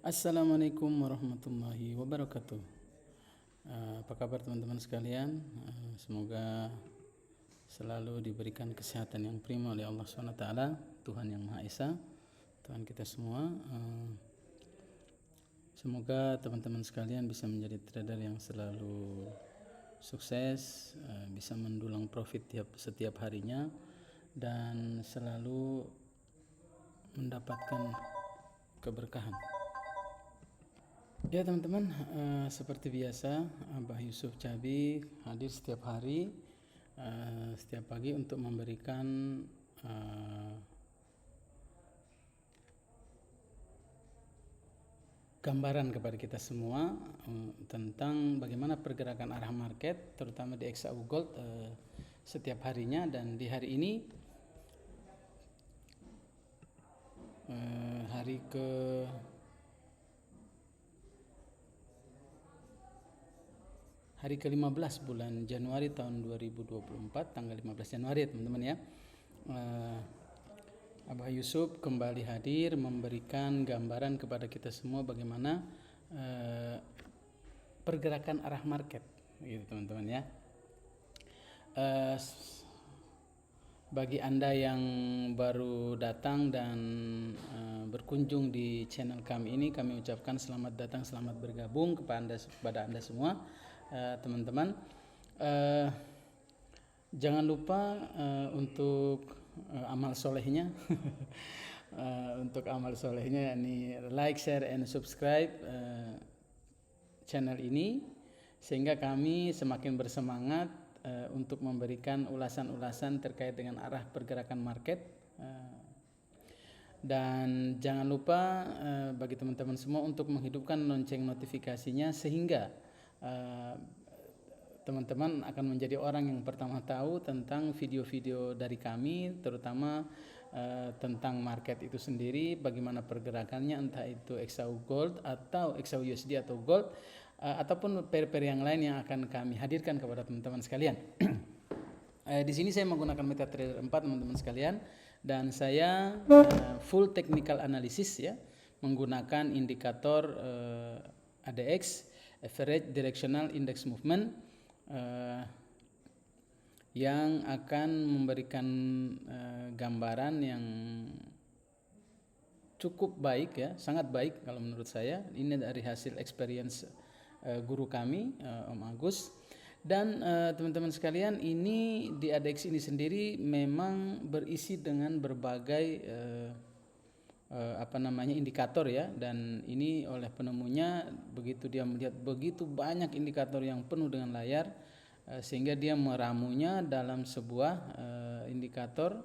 Assalamualaikum warahmatullahi wabarakatuh. Apa kabar teman-teman sekalian? Semoga selalu diberikan kesehatan yang prima oleh Allah SWT, Tuhan yang Maha Esa, Tuhan kita semua. Semoga teman-teman sekalian bisa menjadi trader yang selalu sukses, bisa mendulang profit setiap harinya, dan selalu mendapatkan keberkahan. Ya teman-teman, seperti biasa Abah Yusuf Cabi hadir setiap hari, setiap pagi untuk memberikan gambaran kepada kita semua tentang bagaimana pergerakan arah market, terutama di XAU Gold setiap harinya. Dan di hari ini, hari ke-15 bulan Januari tahun 2024, tanggal 15 Januari ya teman-teman ya. Abah Yusuf kembali hadir memberikan gambaran kepada kita semua bagaimana pergerakan arah market gitu teman-teman ya. Bagi Anda yang baru datang dan berkunjung di channel kami ini, kami ucapkan selamat datang, selamat bergabung kepada Anda semua. Teman-teman, jangan lupa untuk amal solehnya untuk amal solehnya ini like, share, and subscribe channel ini, sehingga kami semakin bersemangat untuk memberikan ulasan-ulasan terkait dengan arah pergerakan market. Dan jangan lupa bagi teman-teman semua untuk menghidupkan lonceng notifikasinya, sehingga teman-teman akan menjadi orang yang pertama tahu tentang video-video dari kami, terutama tentang market itu sendiri, bagaimana pergerakannya, entah itu XAU Gold atau XAU USD atau Gold, ataupun pair-pair yang lain yang akan kami hadirkan kepada teman-teman sekalian. Di sini saya menggunakan MetaTrader 4 teman-teman sekalian, dan saya full technical analysis ya, menggunakan indikator ADX, Average Directional Index Movement, yang akan memberikan gambaran yang cukup baik ya, sangat baik kalau menurut saya. Ini dari hasil experience guru kami, Om Agus. Dan teman-teman sekalian, ini di ADX ini sendiri memang berisi dengan berbagai indikator ya, dan ini oleh penemunya, begitu dia melihat begitu banyak indikator yang penuh dengan layar, sehingga dia meramunya dalam sebuah indikator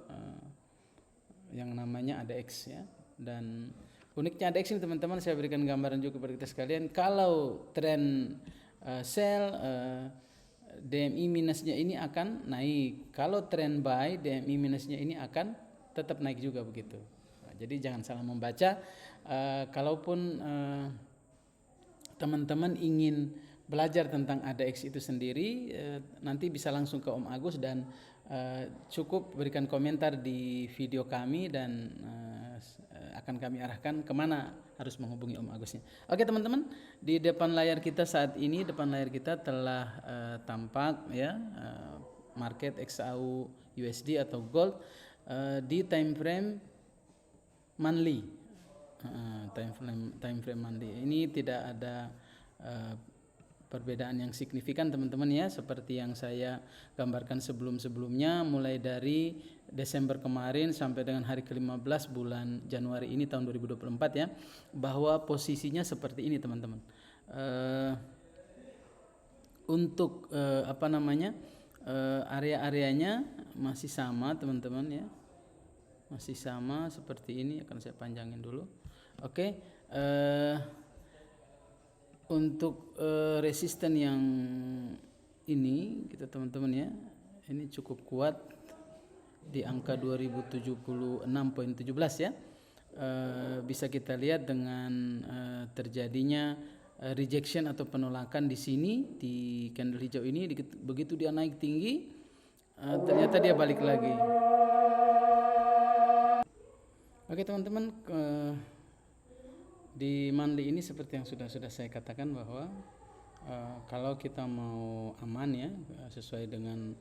yang namanya ADX ya. Dan uniknya ADX ini teman-teman, saya berikan gambaran juga kepada kita sekalian. Kalau tren sell, DMI minusnya ini akan naik. Kalau tren buy, DMI minusnya ini akan tetap naik juga begitu. Jadi jangan salah membaca. Kalaupun teman-teman ingin belajar tentang ADX itu sendiri, nanti bisa langsung ke Om Agus, dan cukup berikan komentar di video kami, dan akan kami arahkan kemana harus menghubungi Om Agusnya. Oke teman-teman, di depan layar kita saat ini, depan layar kita telah tampak ya market XAU USD atau Gold di time frame monthly. Time frame monthly ini tidak ada perbedaan yang signifikan teman-teman ya, seperti yang saya gambarkan sebelum-sebelumnya, mulai dari Desember kemarin sampai dengan hari ke-15 bulan Januari ini tahun 2024 ya, bahwa posisinya seperti ini teman-teman. Untuk area-areanya masih sama teman-teman ya, masih sama seperti ini. Akan saya panjangin dulu. Oke. Untuk resisten yang ini kita teman-teman ya, ini cukup kuat di angka 2076.17 ya. Bisa kita lihat dengan terjadinya rejection atau penolakan di sini di candle hijau ini. Begitu dia naik tinggi, ternyata dia balik lagi. Oke teman-teman, Di monthly ini seperti yang sudah saya katakan bahwa kalau kita mau aman ya, sesuai dengan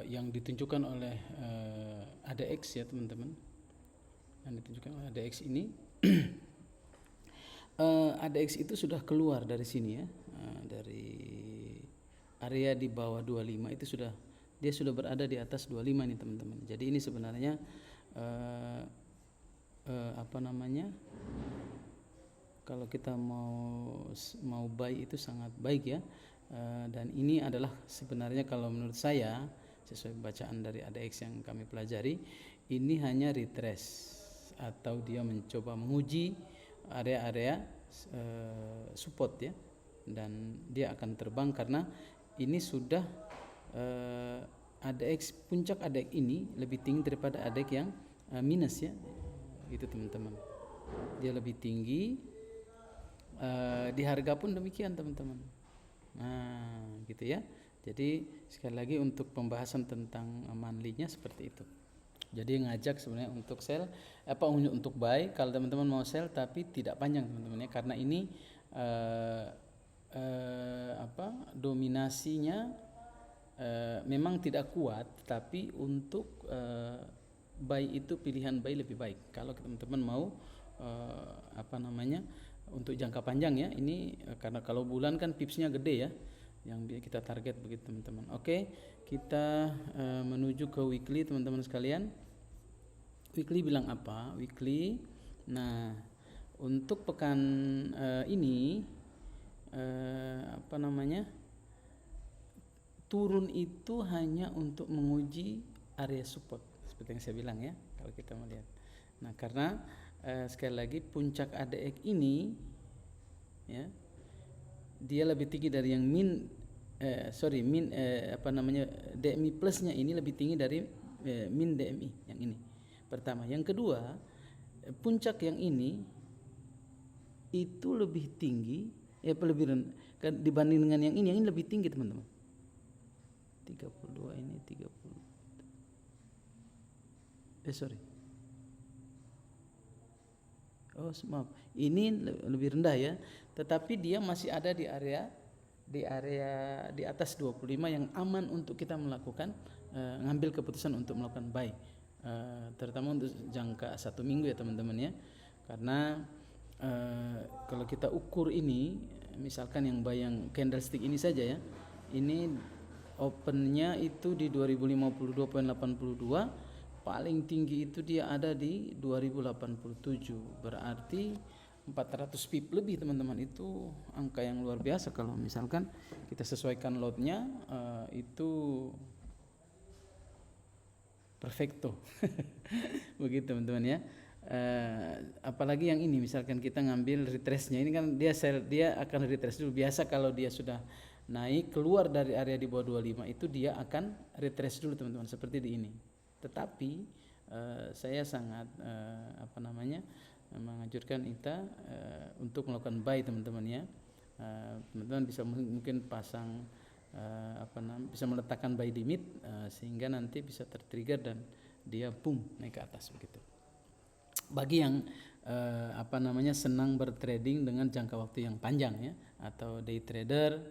yang ditunjukkan oleh ADX ya teman-teman, yang ditunjukkan oleh ADX ini ADX itu sudah keluar dari sini ya, dari area di bawah 25 itu dia sudah berada di atas 25 nih teman-teman. Jadi ini sebenarnya apa namanya, kalau kita mau buy itu sangat baik ya. Dan ini adalah sebenarnya kalau menurut saya sesuai bacaan dari ADX yang kami pelajari, ini hanya retrace atau dia mencoba menguji area-area support ya, dan dia akan terbang karena ini sudah ADX puncak ADX ini lebih tinggi daripada ADX yang minus ya, gitu teman-teman. Dia lebih tinggi, di harga pun demikian teman-teman. Nah gitu ya. Jadi sekali lagi untuk pembahasan tentang monthly-nya seperti itu. Jadi ngajak sebenarnya untuk sell, untuk buy kalau teman-teman mau sell, tapi tidak panjang teman-teman ya, karena ini dominasinya memang tidak kuat, tapi untuk buy itu pilihan buy lebih baik kalau teman-teman mau untuk jangka panjang ya. Ini karena kalau bulan kan pipsnya gede ya, yang kita target begitu teman-teman. Oke, kita menuju ke weekly teman-teman sekalian. Weekly bilang apa? Weekly. Nah, untuk pekan ini turun itu hanya untuk menguji area support seperti yang saya bilang ya, kalau kita melihat. Nah, karena sekali lagi puncak ADX ini ya, dia lebih tinggi dari yang DMI plusnya ini lebih tinggi dari min DMI yang ini. Pertama, yang kedua, puncak yang ini itu lebih tinggi lebih rendah dibanding dengan yang ini lebih tinggi teman-teman. 32 ini 30. Maaf, ini lebih rendah ya, tetapi dia masih ada di area di atas 25 yang aman untuk kita melakukan ngambil keputusan untuk melakukan buy, terutama untuk jangka 1 minggu ya teman-teman ya. Karena kalau kita ukur ini, misalkan yang buy yang candlestick ini saja ya, ini opennya itu di 2052.82, paling tinggi itu dia ada di 2087, berarti 400 pip lebih teman-teman. Itu angka yang luar biasa kalau misalkan kita sesuaikan lotnya, itu perfecto begitu teman-teman ya. Apalagi yang ini misalkan kita ngambil retrace-nya, ini kan dia akan retrace dulu. Biasa kalau dia sudah naik keluar dari area di bawah 25 itu dia akan retrace dulu teman-teman, seperti di ini. Tetapi saya sangat menganjurkan kita untuk melakukan buy teman-teman ya. Teman-teman bisa mungkin pasang bisa meletakkan buy limit, sehingga nanti bisa tertrigger dan dia boom naik ke atas begitu. Bagi yang senang bertrading dengan jangka waktu yang panjang ya, atau day trader,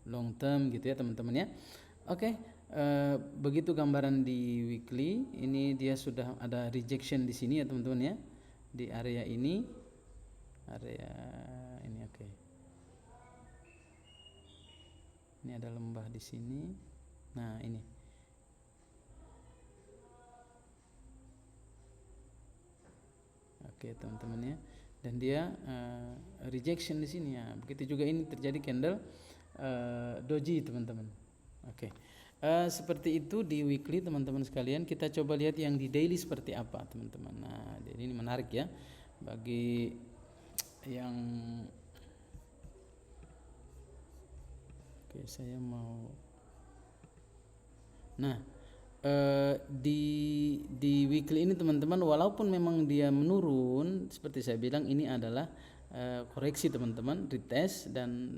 long term gitu ya teman-teman ya. Oke, begitu gambaran di weekly. Ini dia sudah ada rejection di sini ya teman-teman ya, di area ini oke. Ini ada lembah di sini. Nah ini oke teman-teman ya, dan dia rejection di sini ya. Begitu juga ini terjadi candle doji teman-teman. Oke. Seperti itu di weekly teman-teman sekalian. Kita coba lihat yang di daily seperti apa teman-teman. Nah, jadi ini menarik ya bagi yang saya mau. Nah, di weekly ini teman-teman, walaupun memang dia menurun seperti saya bilang, ini adalah koreksi teman-teman, retest, dan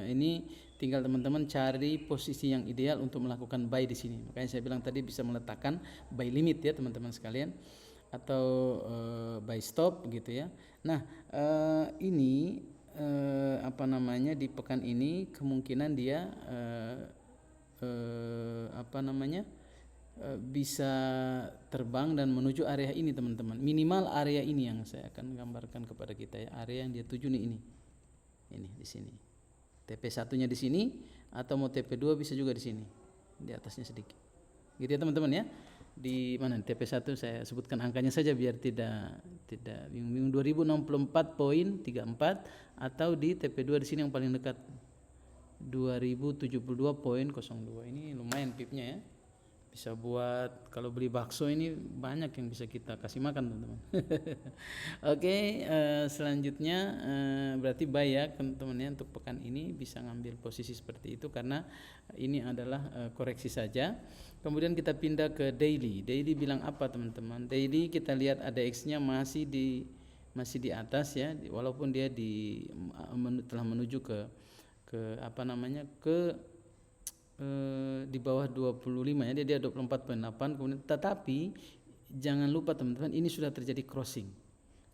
ini tinggal teman-teman cari posisi yang ideal untuk melakukan buy di sini. Makanya saya bilang tadi bisa meletakkan buy limit ya teman-teman sekalian. atau buy stop gitu ya. Nah, ini apa namanya, di pekan ini kemungkinan dia apa namanya, bisa terbang dan menuju area ini teman-teman. Minimal area ini yang saya akan gambarkan kepada kita ya, area yang dia tuju nih ini di sini. TP1-nya di sini, atau mau TP2 bisa juga di sini, di atasnya sedikit. Gitu ya teman-teman ya. Di mana TP1 saya sebutkan angkanya saja biar tidak bingung. 2064.34 atau di TP2 di sini yang paling dekat 2072.02. Ini lumayan pipnya ya. Bisa buat kalau beli bakso ini banyak yang bisa kita kasih makan teman-teman. Oke, selanjutnya berarti buy ya teman-teman ya, untuk pekan ini bisa ngambil posisi seperti itu karena ini adalah koreksi saja. Kemudian kita pindah ke daily. Daily bilang apa teman-teman? Daily kita lihat ADX-nya masih di atas ya, walaupun dia telah menuju ke apa namanya, ke di bawah 25 ya, dia 24.8, kemudian tetapi jangan lupa teman-teman, ini sudah terjadi crossing.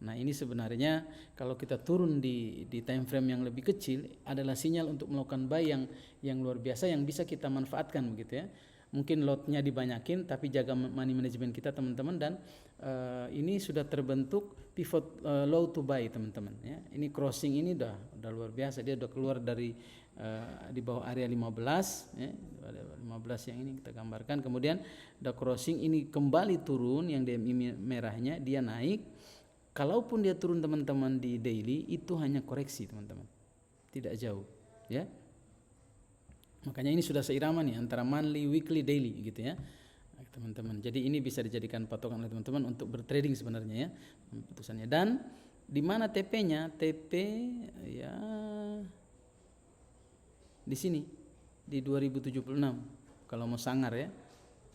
Nah, ini sebenarnya kalau kita turun di time frame yang lebih kecil adalah sinyal untuk melakukan buy yang luar biasa yang bisa kita manfaatkan begitu ya. Mungkin lotnya dibanyakin tapi jaga money management kita teman-teman, dan ini sudah terbentuk pivot low to buy teman-teman ya. Ini crossing ini udah luar biasa, dia udah keluar dari di bawah area 15 ya, 15 yang ini kita gambarkan. Kemudian udah crossing, ini kembali turun, yang DMI merahnya dia naik. Kalaupun dia turun teman-teman di daily itu hanya koreksi teman-teman, tidak jauh ya. Makanya ini sudah seirama nih antara monthly, weekly, daily gitu ya teman-teman. Jadi ini bisa dijadikan patokan oleh teman-teman untuk bertrading sebenarnya ya putusannya. Dan di mana TP-nya? TP ya di sini di 2076 kalau mau sangar ya,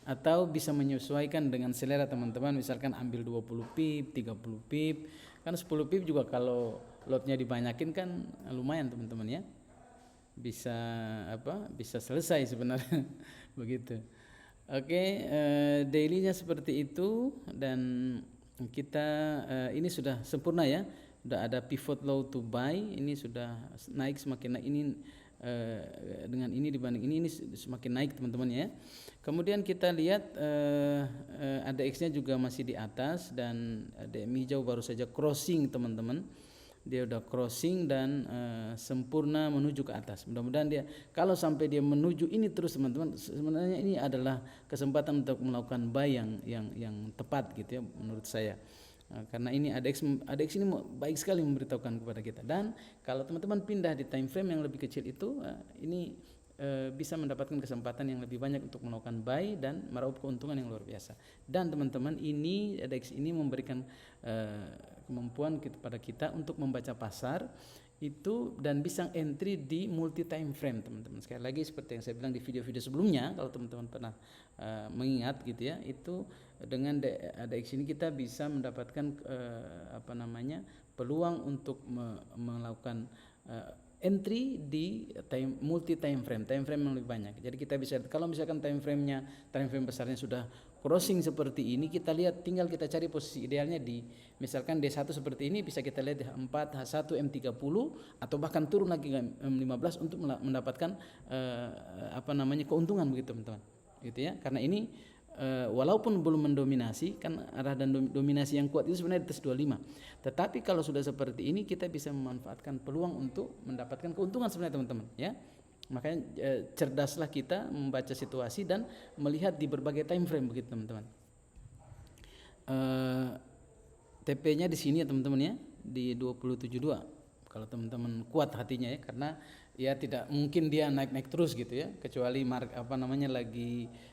atau bisa menyesuaikan dengan selera teman-teman, misalkan ambil 20 pip, 30 pip, kan 10 pip juga kalau lotnya dibanyakin kan lumayan teman-teman ya, bisa bisa selesai sebenarnya begitu. Oke, dailynya seperti itu, dan kita ini sudah sempurna ya, sudah ada pivot low to buy, ini sudah naik, semakin naik ini dengan ini dibanding ini semakin naik teman-teman ya. Kemudian kita lihat ADX-nya juga masih di atas, dan DMI hijau baru saja crossing teman-teman. Dia udah crossing dan sempurna menuju ke atas. Mudah-mudahan dia, kalau sampai dia menuju ini terus teman-teman, sebenarnya ini adalah kesempatan untuk melakukan buy yang tepat gitu ya menurut saya. Karena ini ADX ini baik sekali memberitahukan kepada kita. Dan kalau teman-teman pindah di time frame yang lebih kecil itu, ini bisa mendapatkan kesempatan yang lebih banyak untuk melakukan buy dan meraup keuntungan yang luar biasa. Dan teman-teman, ini ADX ini memberikan kemampuan kepada kita untuk membaca pasar itu dan bisa entry di multi time frame teman-teman. Sekali lagi seperti yang saya bilang di video-video sebelumnya, kalau teman-teman pernah mengingat gitu ya, itu dengan ADX ini kita bisa mendapatkan peluang untuk melakukan entry di multi time frame yang lebih banyak. Jadi kita bisa, kalau misalkan time frame besarnya sudah crossing seperti ini, kita lihat, tinggal kita cari posisi idealnya di misalkan D1 seperti ini, bisa kita lihat di H4, H1, M30 atau bahkan turun lagi ke M15 untuk mendapatkan keuntungan begitu teman-teman. Gitu ya. Karena ini walaupun belum mendominasi, kan arah dan dominasi yang kuat itu sebenarnya di atas 25. Tetapi kalau sudah seperti ini, kita bisa memanfaatkan peluang untuk mendapatkan keuntungan sebenarnya teman-teman ya. Makanya cerdaslah kita membaca situasi dan melihat di berbagai time frame begitu teman-teman. TP-nya di sini ya teman-teman ya, di 272. Kalau teman-teman kuat hatinya ya, karena ya tidak mungkin dia naik-naik terus gitu ya, kecuali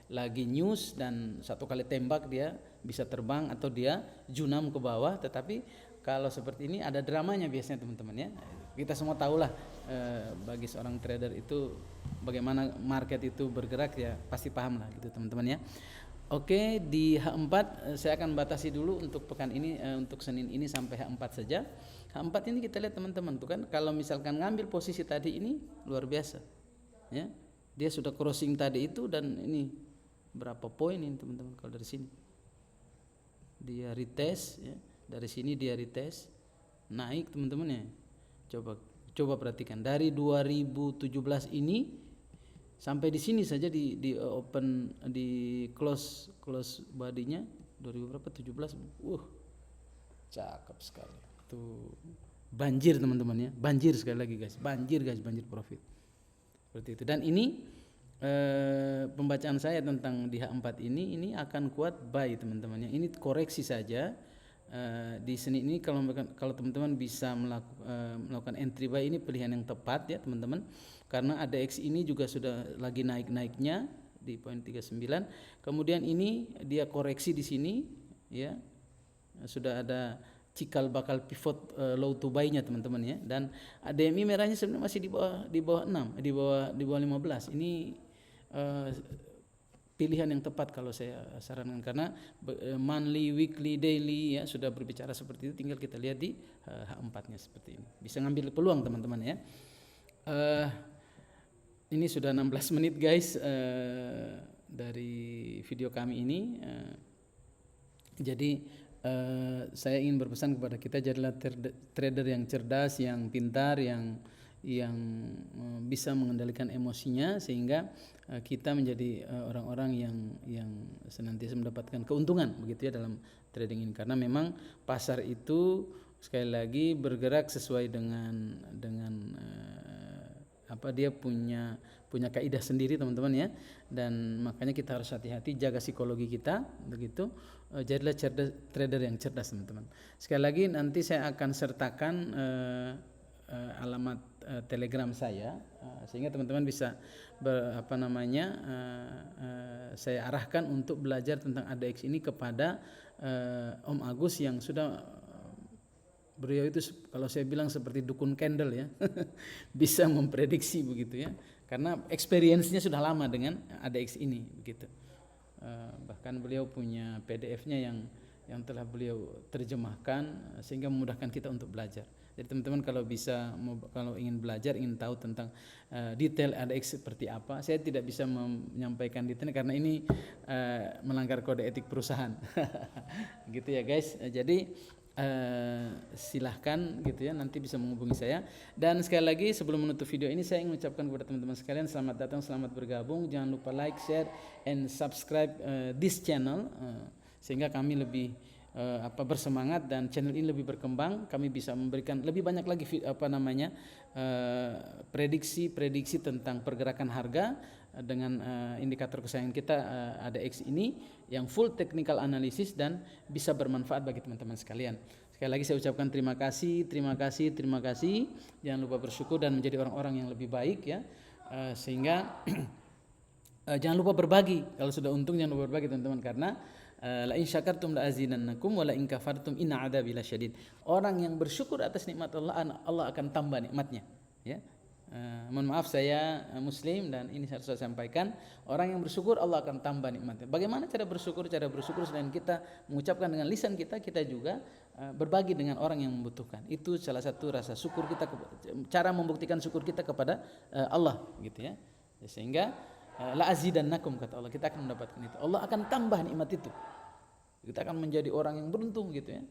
lagi news dan satu kali tembak dia bisa terbang atau dia junam ke bawah. Tetapi kalau seperti ini ada dramanya biasanya teman-teman ya. Kita semua tahulah bagi seorang trader itu bagaimana market itu bergerak ya, pasti paham lah gitu teman-teman ya. Oke, di H4 saya akan batasi dulu untuk pekan ini, untuk Senin ini sampai H4 saja. H4 ini kita lihat teman-teman tuh kan, kalau misalkan ngambil posisi tadi ini luar biasa ya. Dia sudah crossing tadi itu, dan ini berapa poin ini teman-teman kalau dari sini? dia retest ya. Dari sini dia retest naik teman-teman ya. Coba perhatikan dari 2017 ini sampai di sini saja di open di close bodinya 2017. Cakep sekali. Tuh banjir teman-teman ya. Banjir sekali lagi guys. Banjir profit. Seperti itu. Dan ini pembacaan saya tentang di H4 ini akan kuat buy teman-teman ya. Ini koreksi saja. Di sini ini kalau teman-teman bisa melakukan entry buy, ini pilihan yang tepat ya teman-teman, karena ADX ini juga sudah lagi naik-naiknya di poin 39. Kemudian ini dia koreksi di sini ya, sudah ada cikal bakal pivot low to buy-nya teman-teman ya. Dan ADMI merahnya sebenarnya masih di bawah 6, di bawah 15. Ini pilihan yang tepat kalau saya sarankan, karena monthly, weekly, daily ya sudah berbicara seperti itu, tinggal kita lihat di H4-nya seperti ini. Bisa ngambil peluang teman-teman ya. Ini sudah 16 menit guys dari video kami ini. Jadi saya ingin berpesan kepada kita, jadilah trader yang cerdas, yang pintar, yang bisa mengendalikan emosinya, sehingga kita menjadi orang-orang yang senantiasa mendapatkan keuntungan begitu ya dalam trading ini. Karena memang pasar itu sekali lagi bergerak sesuai dengan dia punya kaidah sendiri teman-teman ya. Dan makanya kita harus hati-hati, jaga psikologi kita begitu. Jadilah trader yang cerdas teman-teman. Sekali lagi nanti saya akan sertakan alamat Telegram saya, sehingga teman-teman bisa saya arahkan untuk belajar tentang ADX ini kepada Om Agus yang sudah, beliau itu kalau saya bilang seperti dukun candle ya. Bisa memprediksi begitu ya, karena experience-nya sudah lama dengan ADX ini begitu. Bahkan beliau punya PDF-nya yang telah beliau terjemahkan sehingga memudahkan kita untuk belajar. Jadi teman-teman kalau ingin belajar, ingin tahu tentang detail ADX seperti apa, saya tidak bisa menyampaikan detail karena ini melanggar kode etik perusahaan. Gitu ya guys. Jadi silahkan gitu ya, nanti bisa menghubungi saya. Dan sekali lagi sebelum menutup video ini, saya ingin mengucapkan kepada teman-teman sekalian, selamat datang, selamat bergabung. Jangan lupa like, share, and subscribe this channel, sehingga kami lebih bersemangat dan channel ini lebih berkembang. Kami bisa memberikan lebih banyak lagi prediksi tentang pergerakan harga dengan indikator kesayangan kita ADX ini yang full technical analysis dan bisa bermanfaat bagi teman-teman sekalian. Sekali lagi saya ucapkan terima kasih. Jangan lupa bersyukur dan menjadi orang-orang yang lebih baik ya. Sehingga jangan lupa berbagi. Kalau sudah untung jangan lupa berbagi teman-teman, karena la in syakartum la azidannakum wa la in kafartum inna adzabi lasyadid. Orang yang bersyukur atas nikmat Allah akan tambah nikmatnya ya. Mohon maaf saya muslim dan ini harus saya sampaikan, orang yang bersyukur Allah akan tambah nikmatnya. Bagaimana cara bersyukur? Cara bersyukur selain kita mengucapkan dengan lisan kita juga berbagi dengan orang yang membutuhkan. Itu salah satu rasa syukur kita, cara membuktikan syukur kita kepada Allah gitu ya. Sehingga la azidannakum kata Allah, kita akan mendapatkan itu. Allah akan tambah nikmat itu. Kita akan menjadi orang yang beruntung gitu ya.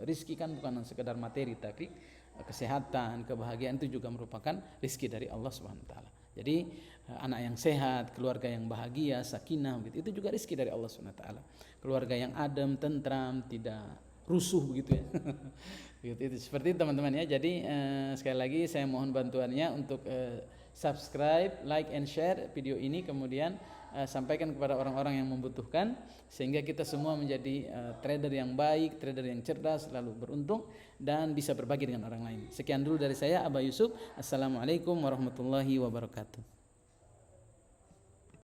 Rizki kan bukan sekedar materi, tapi kesehatan, kebahagiaan itu juga merupakan rizki dari Allah Subhanahu wa taala. Jadi anak yang sehat, keluarga yang bahagia, sakinah gitu, itu juga rizki dari Allah Subhanahu wa taala. Keluarga yang adem, tentram, tidak rusuh begitu ya. Itu seperti itu teman-teman ya. Jadi sekali lagi saya mohon bantuannya untuk subscribe, like and share video ini, kemudian sampaikan kepada orang-orang yang membutuhkan, sehingga kita semua menjadi trader yang baik, trader yang cerdas, selalu beruntung dan bisa berbagi dengan orang lain. Sekian dulu dari saya, Abah Yusuf. Assalamualaikum warahmatullahi wabarakatuh.